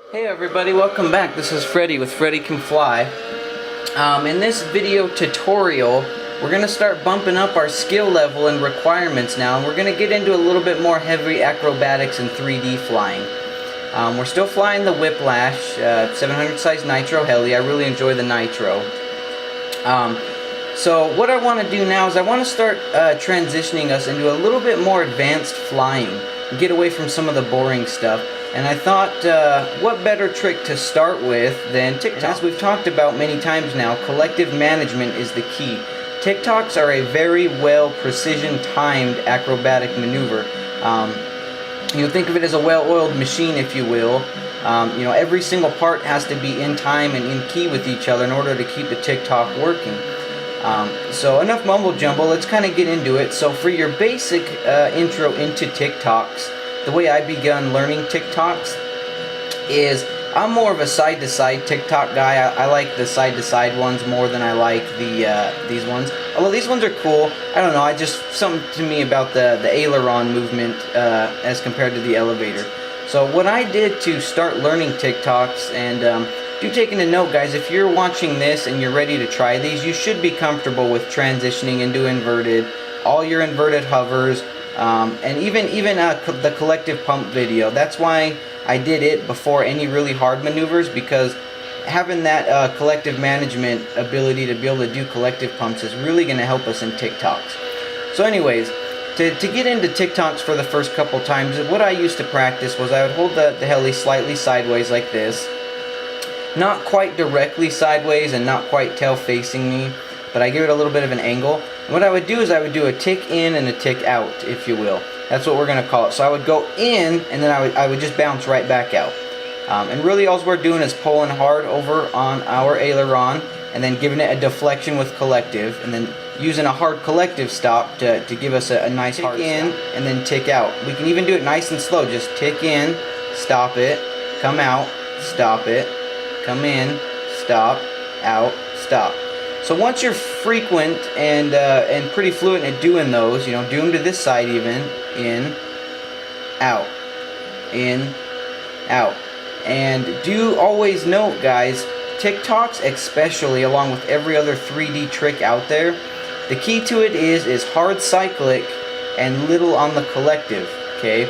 Hey everybody, welcome back. This is Freddy with Freddy Can Fly. In this video tutorial, we're going to start bumping up our skill level and requirements now, and we're going to get into a little bit more heavy acrobatics and 3D flying. We're still flying the Whiplash 700 size Nitro Heli. I really enjoy the Nitro. So what I want to do now is I want to start transitioning us into a little bit more advanced flying, get away from some of the boring stuff. And I thought, what better trick to start with than TikTok? As we've talked about many times now, collective management is the key. TikToks are a very well precision-timed acrobatic maneuver. Think of it as a well-oiled machine, if you will. Every single part has to be in time and in key with each other in order to keep the TikTok working. So enough mumble jumble, let's kind of get into it. So for your basic intro into TikToks, the way I begun learning TikToks is I'm more of a side-to-side TikTok guy. I like the side-to-side ones more than I like these ones. Although these ones are cool. I don't know. I just something to me about the aileron movement as compared to the elevator. So what I did to start learning TikToks, and do take into note, guys, if you're watching this and you're ready to try these, you should be comfortable with transitioning into inverted, all your inverted hovers. And even the collective pump video. That's why I did it before any really hard maneuvers, because having that collective management ability to be able to do collective pumps is really going to help us in TikToks. So anyways, to get into TikToks for the first couple times, what I used to practice was I would hold the heli slightly sideways like this. Not quite directly sideways and not quite tail facing me, but I give it a little bit of an angle. And what I would do is I would do a tick in and a tick out, if you will. That's what we're going to call it. So I would go in, and then I would just bounce right back out. And really all we're doing is pulling hard over on our aileron, and then giving it a deflection with collective, and then using a hard collective stop to give us a nice hard in stop. And then tick out. We can even do it nice and slow. Just tick in, stop it, come out, stop it, come in, stop, out, stop. So once you're frequent and pretty fluent at doing those, do them to this side even, in, out, and do always note, guys, TikToks especially, along with every other 3D trick out there, the key to it is hard cyclic and little on the collective. Okay,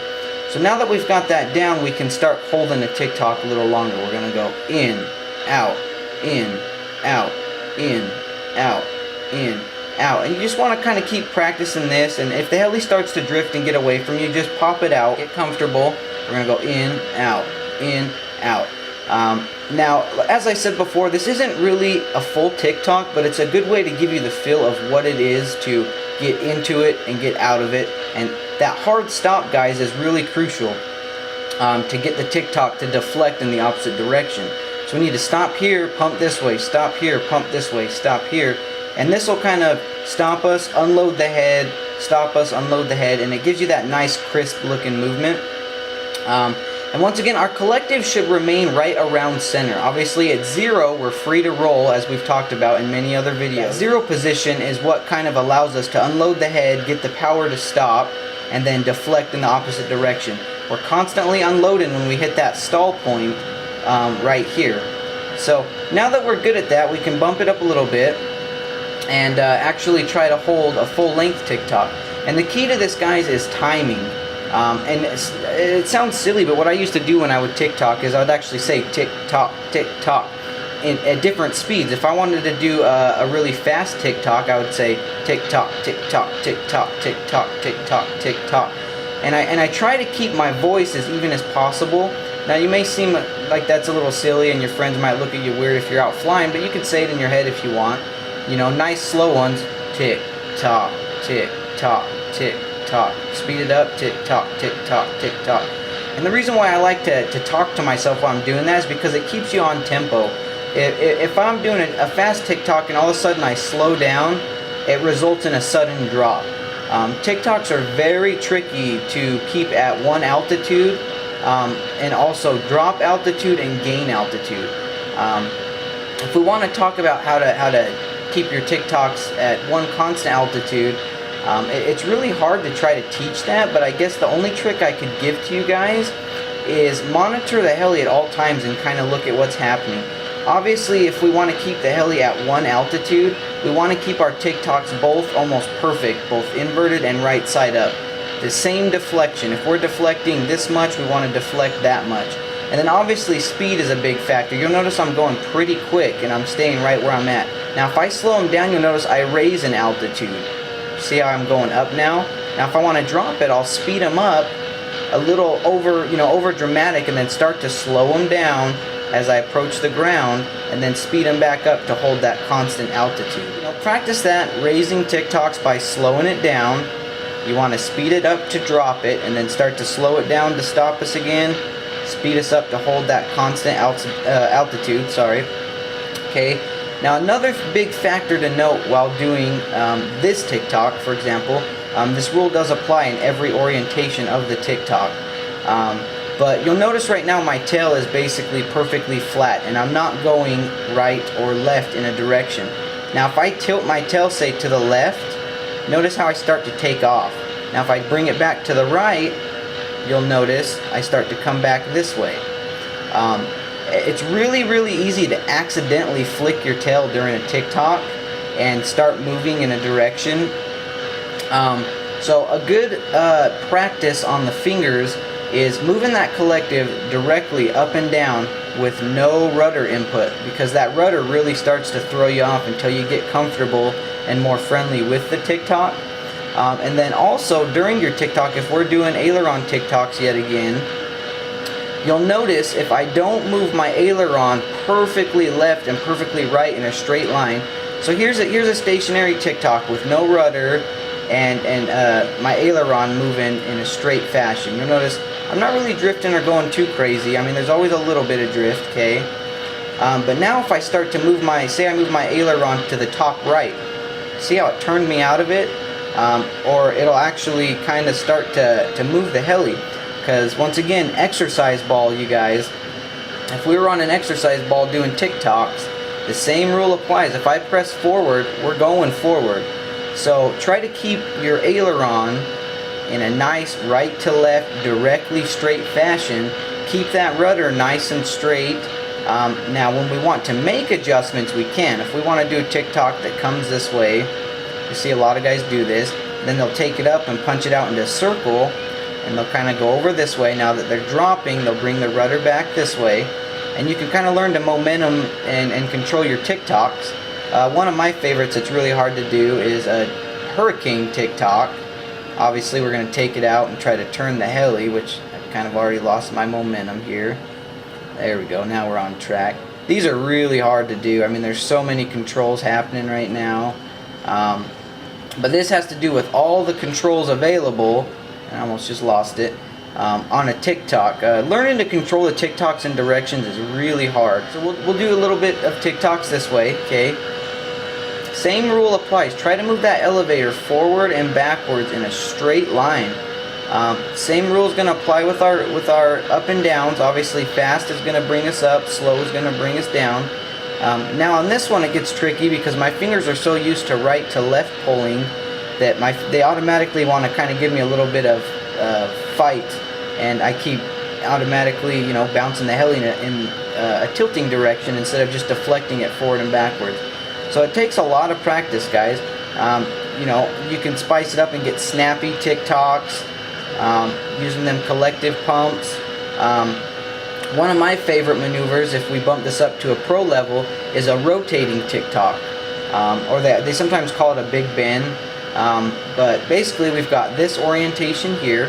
so now that we've got that down, we can start holding the TikTok a little longer. We're gonna go in, out, in, out, in, out, in, out. And you just want to kind of keep practicing this, and if the heli starts to drift and get away from you, just pop it out, get comfortable. We're going to go in, out, in, out. Now, as I said before, this isn't really a full TikTok, but it's a good way to give you the feel of what it is to get into it and get out of it. And that hard stop, guys, is really crucial to get the TikTok to deflect in the opposite direction. So we need to stop here, pump this way, stop here, pump this way, stop here. And this will kind of stop us, unload the head, stop us, unload the head, and it gives you that nice crisp looking movement. And once again, our collective should remain right around center. Obviously at zero, we're free to roll, as we've talked about in many other videos. That zero position is what kind of allows us to unload the head, get the power to stop, and then deflect in the opposite direction. We're constantly unloading when we hit that stall point. Right here. So now that we're good at that, we can bump it up a little bit and actually try to hold a full length TikTok. And the key to this, guys, is timing. And it sounds silly, but what I used to do when I would TikTok is I would actually say tick tock at different speeds. If I wanted to do a really fast TikTok, I would say tick tock, tick tock, tick tock, tick tock, tick tock, tick tock. And I try to keep my voice as even as possible. Now you may seem like that's a little silly and your friends might look at you weird if you're out flying, but you can say it in your head if you want. Nice slow ones. Tick, tock, tick, tock, tick, tock. Speed it up. Tick, tock, tick, tock, tick, tock. And the reason why I like to talk to myself while I'm doing that is because it keeps you on tempo. If I'm doing a fast TikTok and all of a sudden I slow down, it results in a sudden drop. TikToks are very tricky to keep at one altitude. And also drop altitude and gain altitude. If we want to talk about how to keep your TikToks at one constant altitude, it's really hard to try to teach that, but I guess the only trick I could give to you guys is monitor the heli at all times and kind of look at what's happening. Obviously, if we want to keep the heli at one altitude, we want to keep our tic-tocs both almost perfect, both inverted and right side up. The same deflection. If we're deflecting this much, we want to deflect that much. And then obviously speed is a big factor. You'll notice I'm going pretty quick and I'm staying right where I'm at. Now if I slow them down, you'll notice I raise in altitude. See how I'm going up now? Now if I want to drop it, I'll speed them up a little over dramatic and then start to slow them down as I approach the ground and then speed them back up to hold that constant altitude. Practice that, raising tic-tocs by slowing it down. You want to speed it up to drop it and then start to slow it down to stop us again. Speed us up to hold that constant altitude, sorry. Okay, now another big factor to note while doing this tic-toc, for example, this rule does apply in every orientation of the tic-toc. But you'll notice right now my tail is basically perfectly flat and I'm not going right or left in a direction. Now if I tilt my tail, say, to the left, notice how I start to take off. Now if I bring it back to the right, you'll notice I start to come back this way. It's really easy to accidentally flick your tail during a tic-toc and start moving in a direction. So a good practice on the fingers is moving that collective directly up and down with no rudder input, because that rudder really starts to throw you off until you get comfortable and more friendly with the tic-toc. And then also during your tic-toc, if we're doing aileron tic-tocs yet again, you'll notice if I don't move my aileron perfectly left and perfectly right in a straight line. So here's a stationary tic-toc with no rudder and my aileron moving in a straight fashion. You'll notice I'm not really drifting or going too crazy. I mean, there's always a little bit of drift, okay? But now if I start to move say I move my aileron to the top right, see how it turned me out of it? Or it'll actually kind of start to move the heli. Because once again, exercise ball, you guys, if we were on an exercise ball doing tic-tocs, the same rule applies. If I press forward, we're going forward. So try to keep your aileron in a nice right to left, directly straight fashion. Keep that rudder nice and straight. Now when we want to make adjustments, we can. If we want to do a tic-toc that comes this way, you see a lot of guys do this, then they'll take it up and punch it out into a circle, and they'll kind of go over this way. Now that they're dropping, they'll bring the rudder back this way, and you can kind of learn to momentum and control your tic-tocs. One of my favorites that's really hard to do is a hurricane tic-toc. Obviously we're going to take it out and try to turn the heli, which I've kind of already lost my momentum here. There we go, now we're on track. These are really hard to do. I mean, there's so many controls happening right now. But this has to do with all the controls available, and I almost just lost it, on a tic-toc. Learning to control the tic-tocs and directions is really hard. So we'll do a little bit of tic-tocs this way, okay? Same rule applies. Try to move that elevator forward and backwards in a straight line. Same rule is going to apply with our up and downs. Obviously fast is going to bring us up, slow is going to bring us down. Now on this one it gets tricky because my fingers are so used to right to left pulling that they automatically want to kind of give me a little bit of fight, and I keep automatically bouncing the heli in a tilting direction instead of just deflecting it forward and backwards. So it takes a lot of practice, guys. You can spice it up and get snappy tic-tocs, using them collective pumps. One of my favorite maneuvers, if we bump this up to a pro level, is a rotating tic-toc, or they sometimes call it a big bend. But basically we've got this orientation here.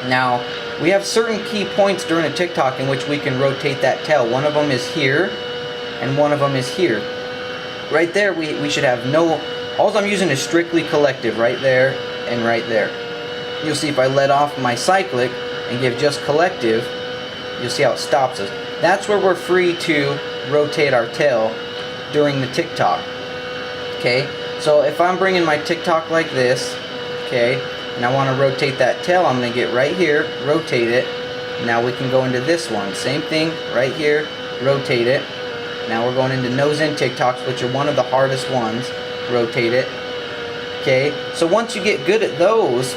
Now we have certain key points during a tic-toc in which we can rotate that tail. One of them is here, and one of them is here. Right there we should have all I'm using is strictly collective, right there and right there. You'll see if I let off my cyclic and give just collective, you'll see how it stops us. That's where we're free to rotate our tail during the tic-toc. Okay, so if I'm bringing my tic-toc like this, okay, and I want to rotate that tail, I'm going to get right here, rotate it. Now we can go into this one. Same thing, right here, rotate it. Now we're going into nose-in tic-tocs, which are one of the hardest ones. Rotate it. Okay, so once you get good at those,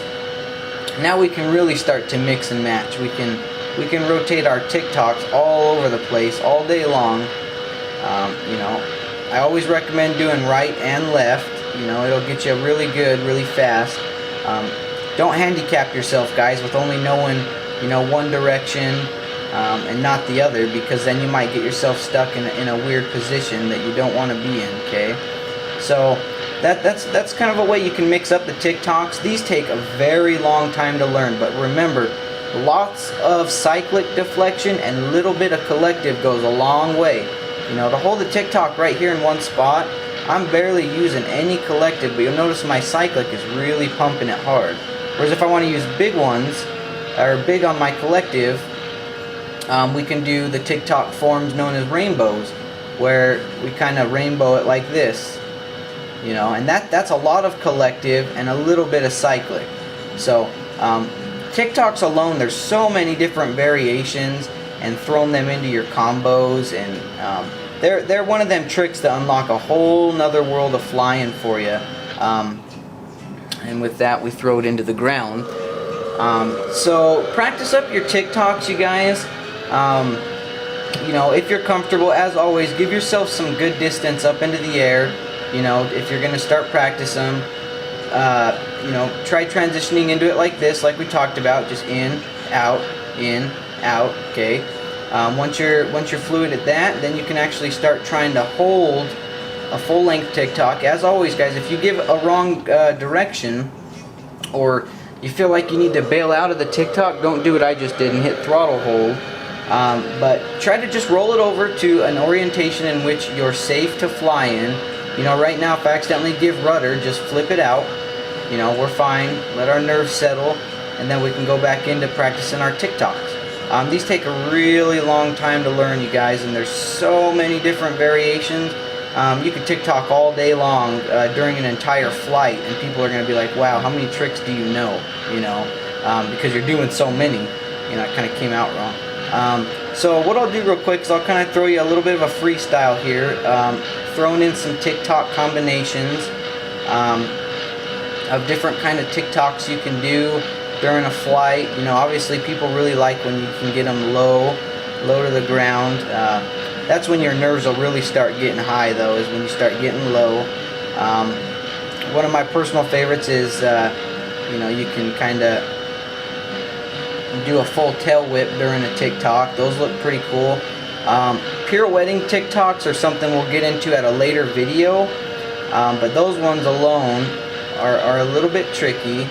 now we can really start to mix and match. We can rotate our TikToks all over the place all day long. You know, I always recommend doing right and left. You know, it'll get you really good, really fast. Don't handicap yourself, guys, with only knowing, you know, one direction and not the other, because then you might get yourself stuck in a weird position that you don't want to be in. Okay, so that's kind of a way you can mix up the TikToks. These take a very long time to learn, but remember, lots of cyclic deflection and a little bit of collective goes a long way. You know, to hold the TikTok right here in one spot, I'm barely using any collective, but you'll notice my cyclic is really pumping it hard. Whereas if I want to use big ones, or big on my collective, we can do the TikTok forms known as rainbows, where we kind of rainbow it like this. You know, and that's a lot of collective and a little bit of cyclic. So TikToks alone, there's so many different variations, and throwing them into your combos, and they're one of them tricks that unlock a whole nother world of flying for you. And with that, we throw it into the ground. So practice up your TikToks, you guys. You know, if you're comfortable, as always, give yourself some good distance up into the air. You know, if you're going to start practicing, you know, try transitioning into it like this, like we talked about, just in, out, okay. Once you're fluid at that, then you can actually start trying to hold a full-length TikTok. As always, guys, if you give a wrong direction, or you feel like you need to bail out of the TikTok, don't do what I just did and hit throttle hold. But try to just roll it over to an orientation in which you're safe to fly in. You know, right now, if I accidentally give rudder, just flip it out. You know, we're fine. Let our nerves settle, and then we can go back into practicing our TikToks. These take a really long time to learn, you guys, and there's so many different variations. You could TikTok all day long during an entire flight, and people are going to be like, wow, how many tricks do you know? You know, because you're doing so many. You know, it kind of came out wrong. So what I'll do real quick is I'll kind of throw you a little bit of a freestyle here, throwing in some TikTok combinations of different kind of TikToks you can do during a flight. You know, obviously people really like when you can get them low to the ground. That's when your nerves will really start getting high, though, is when you start getting low. One of my personal favorites is, you know, you can kind of do a full tail whip during a TikTok. Those look pretty cool. Pirouetting TikToks are something we'll get into at a later video, but those ones alone are a little bit tricky.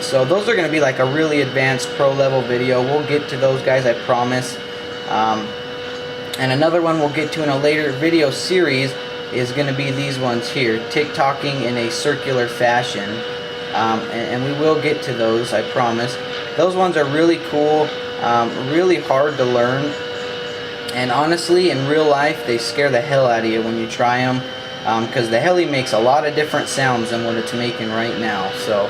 So those are going to be like a really advanced pro level video. We'll get to those, guys, I promise. And another one we'll get to in a later video series is going to be these ones here, TikToking in a circular fashion. And we will get to those, I promise. Those ones are really cool, really hard to learn, and honestly, in real life, they scare the hell out of you when you try them, because the heli makes a lot of different sounds than what it's making right now. So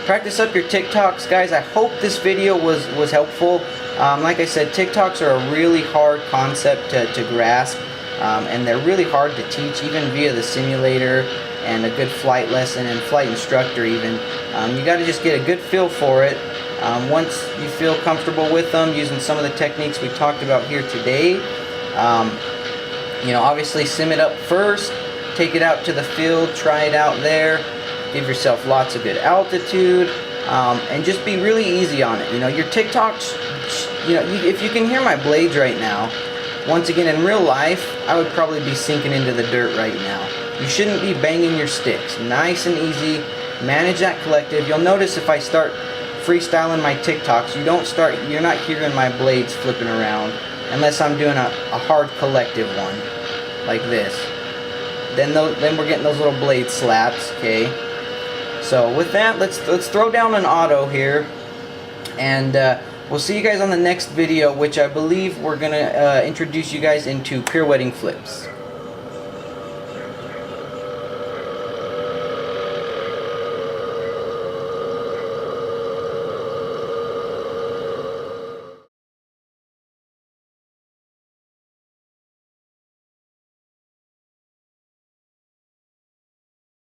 practice up your TikToks, guys. I hope this video was helpful. Like I said, TikToks are a really hard concept to grasp, and they're really hard to teach, even via the simulator and a good flight lesson and flight instructor even. You got to just get a good feel for it. Once you feel comfortable with them, using some of the techniques we talked about here today, you know, obviously sim it up first, take it out to the field, try it out there, give yourself lots of good altitude, and just be really easy on it. You know, your TikToks, you know, if you can hear my blades right now, once again, in real life, I would probably be sinking into the dirt right now. You shouldn't be banging your sticks. Nice and easy. Manage that collective. You'll notice if I start freestyling my TikToks, you're not hearing my blades flipping around unless I'm doing a hard collective one like this. Then we're getting those little blade slaps, okay? So with that, let's throw down an auto here, and we'll see you guys on the next video, which I believe we're gonna introduce you guys into pirouetting flips.